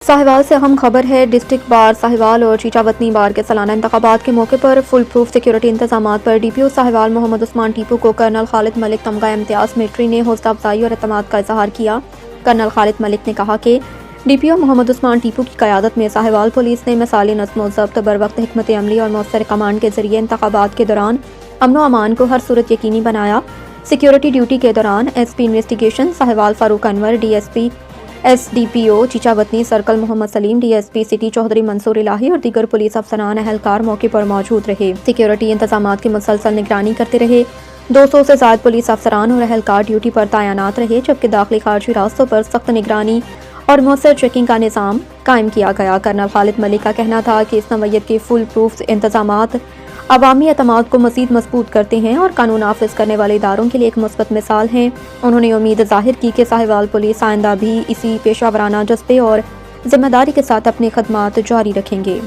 साहिवाल से अहम खबर है। डिस्ट्रिक्ट बार साहिवाल और चीचावतनी बार के सालाना इंतखाबात के मौके पर फुल प्रूफ सिक्योरिटी इंतजामात पर DPO साहिवाल मोहम्मद उस्मान टीपू को कर्नल खालिद मलिक तमगा इम्तियाज मिलिट्री ने हौसला अफजाई और एतमाद का इजहार किया। कर्नल खालिद मलिक ने कहा कि DPO मोहम्मद उस्मान टीपू की क़यादत में साहिवाल पुलिस ने मिसाली नज़्म व ज़ब्त, बरवक्त हिकमत अमली और मौसर कमांड के जरिए इंतखाबात के दौरान अमन व अमान को हर सूरत यकीनी बनाया। सिक्योरिटी ड्यूटी के दौरान SP investigation Sahiwal Farooq Anwar, DSP SDPO Chichawatni circle Mohammad Saleem, DSP city Chaudhry Mansoor Elahi और दीगर पुलिस अफसरान अहलकार मौके पर मौजूद रहे। सिक्योरिटी इंतजामात की मुसलसल निगरानी करते रहे। 200 से ज़ायद पुलिस अफसरान और अहलकार ड्यूटी पर तैनात रहे, जबकि दाखिली खारजी रास्तों पर सख्त निगरानी और मौसर चेकिंग का निज़ाम कायम किया गया। कर्नल खालिद मलिक का कहना था कि इस नवैयत के फुल प्रूफ इंतजामात अवामी एतमाद को मज़ीद मजबूत करते हैं और कानून नाफिज करने वाले इदारों के लिए एक मुस्बत मिसाल हैं। उन्होंने उम्मीद ज़ाहिर की कि साहिवाल पुलिस आइंदा भी इसी पेशा वराना जज्बे और जिम्मेदारी के साथ अपनी खदमात जारी रखेंगे।